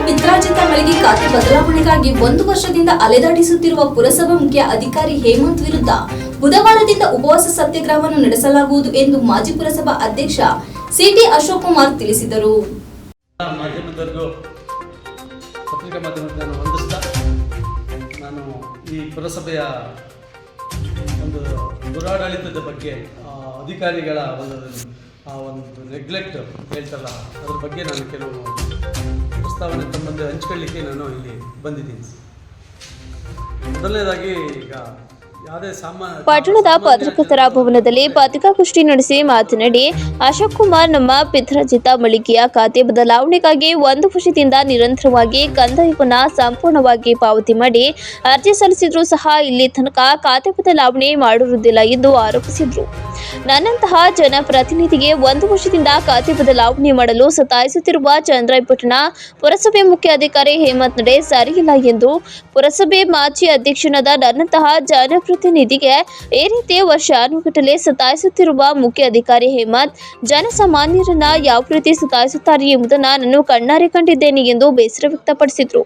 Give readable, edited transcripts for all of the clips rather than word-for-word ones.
ಪಿತ್ರಾರ್ಜಿತ ಮಳಿಗೆ ಖಾತೆ ಬದಲಾವಣೆಗಾಗಿ 1 ವರ್ಷದಿಂದ ಅಲೆದಾಡಿಸುತ್ತಿರುವ ಪುರಸಭಾ ಮುಖ್ಯ ಅಧಿಕಾರಿ ಹೇಮಂತ್ ವಿರುದ್ಧ ಬುಧವಾರದಿಂದ ಉಪವಾಸ ಸತ್ಯಾಗ್ರಹವನ್ನು ನಡೆಸಲಾಗುವುದು ಎಂದು ಮಾಜಿ ಪುರಸಭಾ ಅಧ್ಯಕ್ಷ ಸಿಟಿ ಅಶೋಕ್ ಕುಮಾರ್ ತಿಳಿಸಿದರು. ಪತ್ರಿಕಾ ಮಾಧ್ಯಮದ ವಂದಿಸ್ತಾ ನಾನು ಈ ಪುರಸಭೆಯ ಒಂದು ದುರಾಡಳಿತದ ಬಗ್ಗೆ ಅಧಿಕಾರಿಗಳ ಒಂದು ನೆಗ್ಲೆಕ್ಟ್ ಹೇಳ್ತಾರಲ್ಲ ಅದ್ರ ಬಗ್ಗೆ ನಾನು ಕೆಲವು ಪ್ರಸ್ತಾವನೆ ತಮ್ಮಂದು ಹಂಚ್ಕೊಳ್ಳಿಕ್ಕೆ ನಾನು ಇಲ್ಲಿ ಬಂದಿದ್ದೀನಿ. ಮೊದಲನೇದಾಗಿ ಈಗ ಪಟ್ಟಣದ ಪತ್ರಕರ್ತರ ಭವನದಲ್ಲಿ ಪತ್ರಿಕಾಗೋಷ್ಠಿ ನಡೆಸಿ ಮಾತನಾಡಿ, ಅಶೋಕ್ ಕುಮಾರ್ ನಮ್ಮ ಪಿತ್ರಾರ್ಜಿತ ಮಳಿಗೆಯ ಖಾತೆ ಬದಲಾವಣೆಗಾಗಿ 1 ವರ್ಷದಿಂದ ನಿರಂತರವಾಗಿ ಕಂದಾಯವನ್ನು ಸಂಪೂರ್ಣವಾಗಿ ಪಾವತಿ ಮಾಡಿ ಅರ್ಜಿ ಸಲ್ಲಿಸಿದ್ರೂ ಸಹ ಇಲ್ಲಿ ತನಕ ಖಾತೆ ಬದಲಾವಣೆ ಮಾಡಿರುವುದಿಲ್ಲ ಎಂದು ಆರೋಪಿಸಿದರು. ನನ್ನಂತಹ ಜನಪ್ರತಿನಿಧಿಗೆ 1 ವರ್ಷದಿಂದ ಖಾತೆ ಬದಲಾವಣೆ ಮಾಡಲು ಸತಾಯಿಸುತ್ತಿರುವ ಚಂದ್ರಾಯಪಟ್ಟಣ ಪುರಸಭೆ ಮುಖ್ಯ ಅಧಿಕಾರಿ ಹೇಮಂತ್ ನಡೆ ಸರಿಯಿಲ್ಲ ಎಂದು ಪುರಸಭೆ ಮಾಜಿ ಅಧ್ಯಕ್ಷನಾದ ನನ್ನಂತಹ ಜನಪ್ರತಿನಿಧಿಗೆ ಈ ರೀತಿ ವರ್ಷಾನುಗಟ್ಟಲೆ ಸತಾಯಿಸುತ್ತಿರುವ ಮುಖ್ಯ ಅಧಿಕಾರಿ ಹೇಮಂತ್ ಜನಸಾಮಾನ್ಯರನ್ನ ಯಾವ ರೀತಿ ಸತಾಯಿಸುತ್ತಾರೆ ಎಂಬುದನ್ನು ನಾನು ಕಣ್ಣಾರೆ ಕಂಡಿದ್ದೇನೆ ಎಂದು ಬೇಸರ ವ್ಯಕ್ತಪಡಿಸಿದರು.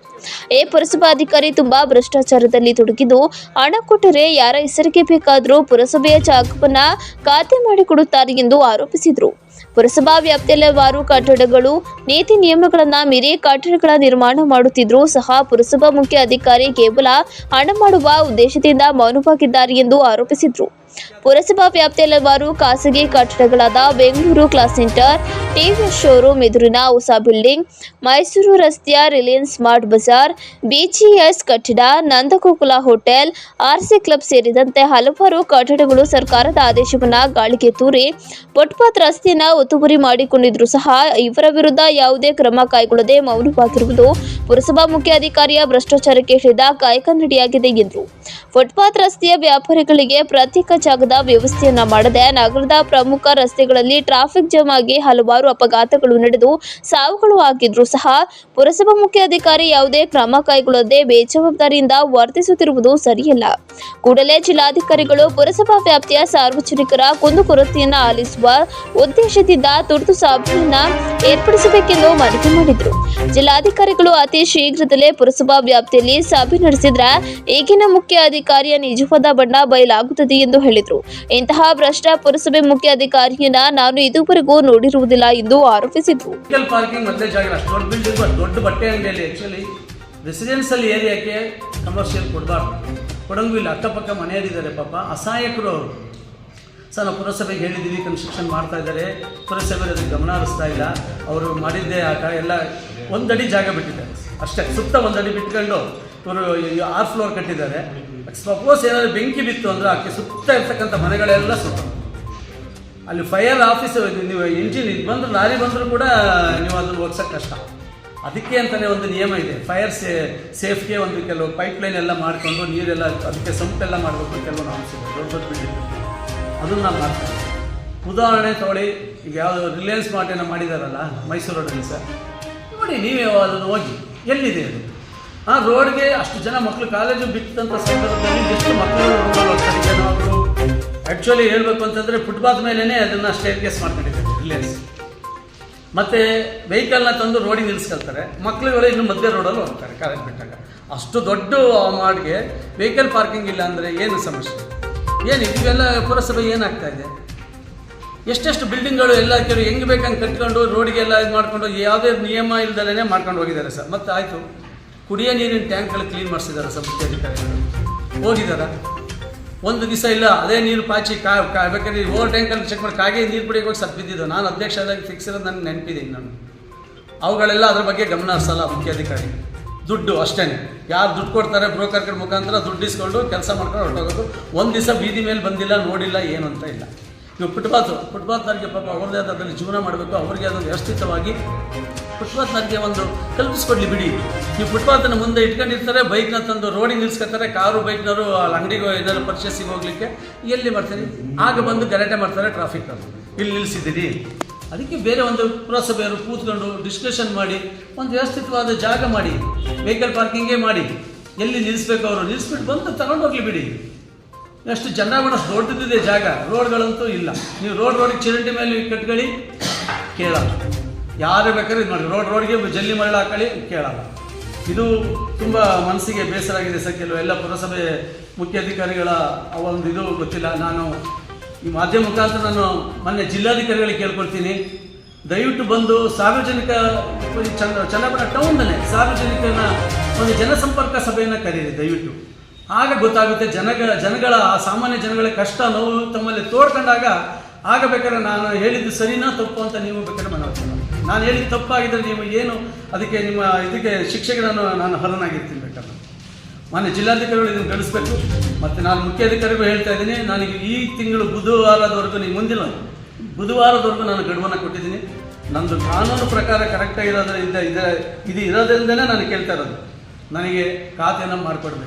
ಈ ಪುರಸಭಾ ಅಧಿಕಾರಿ ತುಂಬಾ ಭ್ರಷ್ಟಾಚಾರದಲ್ಲಿ ತೊಡಗಿದ್ದು ಹಣ ಕೊಟ್ಟರೆ ಯಾರ ಹೆಸರಿಗೆ ಬೇಕಾದರೂ ಪುರಸಭೆಯ ಜಾಗವನ್ನ ಖಾತೆ ಮಾಡಿಕೊಡುತ್ತಾರೆ ಎಂದು ಆರೋಪಿಸಿದರು. ಪುರಸಭಾ ವ್ಯಾಪ್ತಿಯಲ್ಲವಾರು ಕಟ್ಟಡಗಳು ನೀತಿ ನಿಯಮಗಳನ್ನು ಮೀರಿ ಕಟ್ಟಡಗಳ ನಿರ್ಮಾಣ ಮಾಡುತ್ತಿದ್ದರೂ ಸಹ ಪುರಸಭಾ ಮುಖ್ಯ ಅಧಿಕಾರಿ ಕೇವಲ ಹಣ ಮಾಡುವ ಉದ್ದೇಶದಿಂದ ಮೌನವಾಗಿದ್ದಾರೆ ಎಂದು ಆರೋಪಿಸಿದರು. ಪುರಸಭಾ ವ್ಯಾಪ್ತಿಯಲ್ಲವಾರು ಖಾಸಗಿ ಕಟ್ಟಡಗಳಾದ Bengaluru class centre, TVS showroom ಎದುರಿನ ಹೊಸ ಬಿಲ್ಡಿಂಗ್, ಮೈಸೂರು ರಸ್ತೆಯ ರಿಲಯನ್ಸ್ ಸ್ಮಾರ್ಟ್ ಬಜಾರ್, ಬಿಜಿಎಸ್ ಕಟ್ಟಡ, ನಂದಗೋಕುಲ ಹೋಟೆಲ್, ಆರ್ಸಿ ಕ್ಲಬ್ ಸೇರಿದಂತೆ ಹಲವಾರು ಕಟ್ಟಡಗಳು ಸರ್ಕಾರದ ಆದೇಶವನ್ನು ಗಾಳಿಗೆ ತೂರಿ ಫುಟ್ಪಾತ್ ರಸ್ತೆಯನ್ನು ಒತ್ತುವರಿ ಮಾಡಿಕೊಂಡಿದ್ದರೂ ಸಹ ಇವರ ವಿರುದ್ಧ ಯಾವುದೇ ಕ್ರಮ ಕೈಗೊಳ್ಳದೆ ಮೌನವಾಗಿರುವುದು ಪುರಸಭಾ ಮುಖ್ಯ ಅಧಿಕಾರಿಯ ಭ್ರಷ್ಟಾಚಾರಕ್ಕೆ ಹಿಡಿದ ಕಾಯಕನ್ನಡಿಯಾಗಿದೆ ಎಂದರು. ಫುಟ್ಪಾತ್ ರಸ್ತೆಯ ವ್ಯಾಪಾರಿಗಳಿಗೆ ಪ್ರತ್ಯೇಕ ಜಾಗದ ವ್ಯವಸ್ಥೆಯನ್ನ ಮಾಡದೆ ನಗರದ ಪ್ರಮುಖ ರಸ್ತೆಗಳಲ್ಲಿ ಟ್ರಾಫಿಕ್ ಜಾಮ್ ಆಗಿ ಹಲವಾರು ಅಪಘಾತಗಳು ನಡೆದು ಸಾವುಗಳು ಆಗಿದ್ರೂ ಸಹ ಪುರಸಭಾ ಮುಖ್ಯ ಅಧಿಕಾರಿ ಯಾವುದೇ ಕ್ರಮ ಕೈಗೊಳ್ಳದೆ ಬೇಜವಾಬ್ದಾರಿಯಿಂದ ವರ್ತಿಸುತ್ತಿರುವುದು ಸರಿಯಲ್ಲ. ಕೂಡಲೇ ಜಿಲ್ಲಾಧಿಕಾರಿಗಳು ಪುರಸಭಾ ವ್ಯಾಪ್ತಿಯ ಸಾರ್ವಜನಿಕರ ಕುಂದುಕೊರತೆಯನ್ನು ಆಲಿಸುವ ಉದ್ದೇಶದಿಂದ ತುರ್ತು ಸಭೆಯನ್ನ ಏರ್ಪಡಿಸಬೇಕೆಂದು ಮನವಿ ಮಾಡಿದರು. ಜಿಲ್ಲಾಧಿಕಾರಿಗಳು ಅತಿ ಶೀಘ್ರದಲ್ಲೇ ಪುರಸಭಾ ವ್ಯಾಪ್ತಿಯಲ್ಲಿ ಸಭೆ ನಡೆಸಿದ್ರೆ ಈಗಿನ ಮುಖ್ಯ ಅಧಿಕಾರಿಯ ನಿಜವಾದ ಬಣ್ಣ ಬಯಲಾಗುತ್ತದೆ ಎಂದು ಹೇಳಿದರು. ಇಂತಹ ಭ್ರಷ್ಟ ಪುರಸಭೆ ಮುಖ್ಯ ಅಧಿಕಾರಿಯನ್ನ ನಾನು ಇದುವರೆಗೂ ನೋಡಿರುವುದಿಲ್ಲ ಎಂದು ಆರೋಪಿಸಿದರು. ದೊಡ್ಡ ಬಟ್ಟೆ ಅಂಗಡಿಯಲ್ಲಿ ಆಕ್ಚುಲಿ ರೆಸಿಡೆನ್ಷಿಯಲ್ ಏರಿಯಾಕ್ಕೆ ಕಮರ್ಷಿಯಲ್ ಕೊಡಂಗೂ ಇಲ್ಲ. ಅಕ್ಕಪಕ್ಕ ಮನೆಯಲ್ಲಿದ್ದಾರೆ, ಪಾಪ ಅಸಹಾಯಕರು ಅವರು. ನಾವು ಪುರಸಭೆಗೆ ಹೇಳಿದ್ದೀವಿ, ಕನ್ಸ್ಟ್ರಕ್ಷನ್ ಮಾಡ್ತಾ ಇದ್ದಾರೆ, ಪುರಸಭೆ ಅದಕ್ಕೆ ಗಮನ ಹರಿಸ್ತಾ ಇಲ್ಲ. ಅವರು ಮಾಡಿದ್ದೇ ಎಲ್ಲ 1 ಅಡಿ ಜಾಗ ಬಿಟ್ಟಿದ್ದಾರೆ ಅಷ್ಟೇ, ಸುತ್ತ 1 ಅಡಿ ಬಿಟ್ಕೊಂಡು ಇವರು 6 ಫ್ಲೋರ್ ಕಟ್ಟಿದ್ದಾರೆ. ಸಪೋಸ್ ಏನಾದರೂ ಬೆಂಕಿ ಬಿತ್ತು ಅಂದರೆ ಆಕೆ ಸುತ್ತ ಇರ್ತಕ್ಕಂಥ ಮನೆಗಳೆಲ್ಲ ಸುತ್ತ. ಅಲ್ಲಿ ಫೈರ್ ಆಫೀಸ್ ನೀವು ಇಂಜಿನ್ ಇದು ಬಂದರೂ ಲಾರಿ ಬಂದರೂ ಕೂಡ ನೀವು ಅದನ್ನು ಹೋಗ್ಸೋಕ್ಕೆ ಕಷ್ಟ. ಅದಕ್ಕೆ ಅಂತಲೇ ಒಂದು ನಿಯಮ ಇದೆ, ಫೈರ್ ಸೇಫ್ಟಿಗೆ ಒಂದು ಕೆಲವು ಪೈಪ್ಲೈನ್ ಎಲ್ಲ ಮಾಡಿಕೊಂಡು ನೀರೆಲ್ಲ ಅದಕ್ಕೆ ಸಂಪೆಲ್ಲ ಮಾಡಬೇಕು, ಕೆಲವು ನಾಮ್ಸ್ ಇದೆ. ದೊಡ್ಡ ದೊಡ್ಡ ಬಿಲ್ಡಿಂಗ್ ಅದನ್ನು ನಾವು ಮಾಡ್ತೀವಿ. ಉದಾಹರಣೆ ತೊಗೊಳ್ಳಿ, ಈಗ ಯಾವುದು ರಿಲಯನ್ಸ್ ಮಾರ್ಟ್ ಏನೋ ಮಾಡಿದಾರಲ್ಲ ಮೈಸೂರು ರೋಡಲ್ಲಿ ಸರ್, ನೋಡಿ ನೀವೇ ಅದನ್ನು ಹೋಗಿ ಎಲ್ಲಿದೆ ಅದು. ಆ ರೋಡ್ಗೆ ಅಷ್ಟು ಜನ ಮಕ್ಕಳು ಕಾಲೇಜು ಬಿಟ್ಟಂಥ ಸಂದರ್ಭದಲ್ಲಿ ಎಷ್ಟು ಮಕ್ಕಳು ರೋಡಲ್ಲಿ ಹೋಗ್ತಾರೆ. ಏನಾದರೂ ಆ್ಯಕ್ಚುಲಿ ಹೇಳಬೇಕು ಅಂತಂದರೆ ಫುಟ್ಪಾತ್ ಮೇಲೇ ಅದನ್ನು ಸ್ಟೇರ್ ಕೇಸ್ ಮಾಡ್ಕೊಂಡಿದ್ದಾರೆ ರಿಲಯನ್ಸ್. ಮತ್ತು ವೆಹಿಕಲ್ನ ತಂದು ರೋಡಿಗೆ ನಿಲ್ಲಿಸ್ಕೊಳ್ತಾರೆ, ಮಕ್ಕಳುಗಳು ಇನ್ನು ಮಧ್ಯೆ ರೋಡಲ್ಲಿ ಹೋಗ್ತಾರೆ ಕಾಲೇಜ್ ಬಿಟ್ಟಾಗ. ಅಷ್ಟು ದೊಡ್ಡ ಮಾಡಿಗೆ ವೆಹಿಕಲ್ ಪಾರ್ಕಿಂಗ್ ಇಲ್ಲ ಅಂದರೆ ಏನು ಸಮಸ್ಯೆ? ಏನು ಇವೆಲ್ಲ ಪುರಸಭೆ ಏನಾಗ್ತಾ ಇದೆ? ಎಷ್ಟೆಷ್ಟು ಬಿಲ್ಡಿಂಗ್ಗಳು ಎಲ್ಲ ಕೆಲವು ಹೆಂಗೆ ಬೇಕಂಗೆ ಕಟ್ಕೊಂಡು ರೋಡಿಗೆಲ್ಲ ಇದು ಮಾಡಿಕೊಂಡು ಯಾವುದೇ ನಿಯಮ ಇಲ್ದಲೇ ಮಾಡ್ಕೊಂಡು ಹೋಗಿದ್ದಾರೆ ಸರ್. ಮತ್ತು ಆಯಿತು, ಕುಡಿಯೋ ನೀರಿನ ಟ್ಯಾಂಕ್ಗಳು ಕ್ಲೀನ್ ಮಾಡಿಸಿದ್ದಾರೆ ಸರ್ ಮುಖ್ಯ ಅಧಿಕಾರಿಗಳು. ಹೋಗಿದ್ದಾರೆ ಒಂದು ದಿವಸ ಇಲ್ಲ, ಅದೇ ನೀರು ಪಾಚಿ ಬೇಕಾದ್ರೆ ಓವರ್ ಟ್ಯಾಂಕಲ್ಲಿ ಚೆಕ್ ಮಾಡಿ ಕಾಗೆ ನೀರು ಕುಡಿಯೋಕೆ ಹೋಗಿ ಸತ್ತು ಬಿದ್ದಿದ್ದು. ನಾನು ಅಧ್ಯಕ್ಷ ಆದಾಗ ಫಿಕ್ಸ್ ಇರೋದು ನನಗೆ ನೆನಪಿದೆ. ನಾನು ಅವುಗಳೆಲ್ಲ ಅದ್ರ ಬಗ್ಗೆ ಗಮನ ಹರಿಸಲ್ಲ ಮುಖ್ಯ ಅಧಿಕಾರಿ. ದುಡ್ಡು ಅಷ್ಟೇ, ಯಾರು ದುಡ್ಡು ಕೊಡ್ತಾರೆ ಬ್ರೋಕರ್ಗಳ ಮುಖಾಂತರ ದುಡ್ಡು ಇಸ್ಕೊಂಡು ಕೆಲಸ ಮಾಡ್ಕೊಂಡು ಹೊರಟೋಗೋದು. ಒಂದು ದಿವಸ ಬೀದಿ ಮೇಲೆ ಬಂದಿಲ್ಲ, ನೋಡಿಲ್ಲ, ಏನು ಅಂತ ಇಲ್ಲ. ಇವು ಫುಟ್ಪಾತ್ನವ್ರಿಗೆ ಪಾಪ ಅವ್ರದ್ದೇ ಅದರಲ್ಲಿ ಜೀವನ ಮಾಡಬೇಕು, ಅವ್ರಿಗೆ ಅದನ್ನು ವ್ಯವಸ್ಥಿತವಾಗಿ ಫುಟ್ಪಾತ್ನವ್ರಿಗೆ ಒಂದು ಕಲ್ಪಿಸ್ಕೊಡ್ಲಿ ಬಿಡಿ. ನೀವು ಫುಟ್ಪಾತನ್ನು ಮುಂದೆ ಇಟ್ಕೊಂಡಿರ್ತಾರೆ, ಬೈಕ್ನ ತಂದು ರೋಡಿಗೆ ನಿಲ್ಸ್ಕೊತಾರೆ, ಕಾರು ಬೈಕ್ನವರು ಅಲ್ಲಿ ಅಂಗಡಿಗೆ ಏನಾದ್ರು ಪರ್ಚೇಸಿಗೆ ಹೋಗ್ಲಿಕ್ಕೆ ಎಲ್ಲಿ ಮಾಡ್ತಾರೆ, ಆಗ ಬಂದು ಗಲಾಟೆ ಮಾಡ್ತಾರೆ ಟ್ರಾಫಿಕ್ ಅವರು, ಇಲ್ಲಿ ನಿಲ್ಲಿಸಿದ್ದೀರಿ. ಅದಕ್ಕೆ ಬೇರೆ ಒಂದು ಪುರಸಭೆಯವರು ಕೂತ್ಕೊಂಡು ಡಿಸ್ಕಷನ್ ಮಾಡಿ ಒಂದು ವ್ಯವಸ್ಥಿತವಾದ ಜಾಗ ಮಾಡಿ, ವೆಹಿಕಲ್ ಪಾರ್ಕಿಂಗೇ ಮಾಡಿ, ಎಲ್ಲಿ ನಿಲ್ಲಿಸ್ಬೇಕು ಅವರು ನಿಲ್ಲಿಸ್ಬಿಟ್ಟು ಬಂದು ತಗೊಂಡೋಗ್ಲಿ ಬಿಡಿ. ಎಷ್ಟು ಜನಗಣ ದೊಡ್ಡದಿದೆ ಜಾಗ, ರೋಡ್ಗಳಂತೂ ಇಲ್ಲ. ನೀವು ರೋಡಿಗೆ ಚಿರಂಟಿ ಮೇಲೆ ಕಟ್ಕೊಳ್ಳಿ, ಕೇಳಲ್ಲ. ಯಾರೇ ಬೇಕಾದ್ರೆ ಇದು ಮಾಡಿ ರೋಡ್ಗೆ ಜಲ್ಲಿ ಮರಳು ಹಾಕೊಳ್ಳಿ ಕೇಳಲ್ಲ. ಇದು ತುಂಬ ಮನಸ್ಸಿಗೆ ಬೇಸರ ಆಗಿದೆ ಸರ್. ಎಲ್ಲ ಪುರಸಭೆ ಮುಖ್ಯಾಧಿಕಾರಿಗಳ ಒಂದು ಇದು ಗೊತ್ತಿಲ್ಲ. ನಾನು ಈ ಮಾಧ್ಯಮ ಮುಖಾಂತರ ನಾನು ಮೊನ್ನೆ ಜಿಲ್ಲಾಧಿಕಾರಿಗಳಿಗೆ ಕೇಳ್ಕೊಳ್ತೀನಿ, ದಯವಿಟ್ಟು ಬಂದು ಸಾರ್ವಜನಿಕ ಚನ್ನಪಟ್ಟಣ ಟೌನ್ನೇ ಸಾರ್ವಜನಿಕನ ಒಂದು ಜನಸಂಪರ್ಕ ಸಭೆಯನ್ನು ಕರೀರಿ ದಯವಿಟ್ಟು. ಆಗ ಗೊತ್ತಾಗುತ್ತೆ ಜನಗಳ ಸಾಮಾನ್ಯ ಜನಗಳ ಕಷ್ಟ ನೋವು ತಮ್ಮಲ್ಲಿ ತೋಡ್ಕೊಂಡಾಗ ಆಗ ಬೇಕಾದ್ರೆ ನಾನು ಹೇಳಿದ್ದು ಸರಿನಾ ತಪ್ಪು ಅಂತ ನೀವು ಬೇಕಾದ್ರೆ ಮನವರಿಕೆ ಮಾಡಿ. ನಾನು ಹೇಳಿದ್ದು ತಪ್ಪಾಗಿದ್ದರೆ ನೀವು ಏನು ಅದಕ್ಕೆ ಇದಕ್ಕೆ ಶಿಕ್ಷೆಗೆ ನಾನು ಹರನಾಗಿರ್ತೀನಿ ಬೇಕಾದ್ರೆ. ಮಾನ್ಯ ಜಿಲ್ಲಾಧಿಕಾರಿಗಳು ಇದನ್ನು ಗಳಿಸ್ಬೇಕು. ಮತ್ತು ನಾನು ಮುಖ್ಯಾಧಿಕಾರಿಗಳು ಹೇಳ್ತಾ ಇದ್ದೀನಿ, ನನಗೆ ಈ ತಿಂಗಳು ಬುಧವಾರದವರೆಗೂ ನೀವು ಮುಂದಿನ ಬುಧವಾರದವರೆಗೂ ನಾನು ಗಡುವನ್ನು ಕೊಟ್ಟಿದ್ದೀನಿ. ನಂದು ಕಾನೂನು ಪ್ರಕಾರ ಕರೆಕ್ಟಾಗಿ ಇದು ಇರೋದ್ರಿಂದನೇ ನಾನು ಕೇಳ್ತಾ ಇರೋದು, ನನಗೆ ಖಾತೆಯನ್ನು ಮಾಡಿಕೊಡ್ಬೇಕು.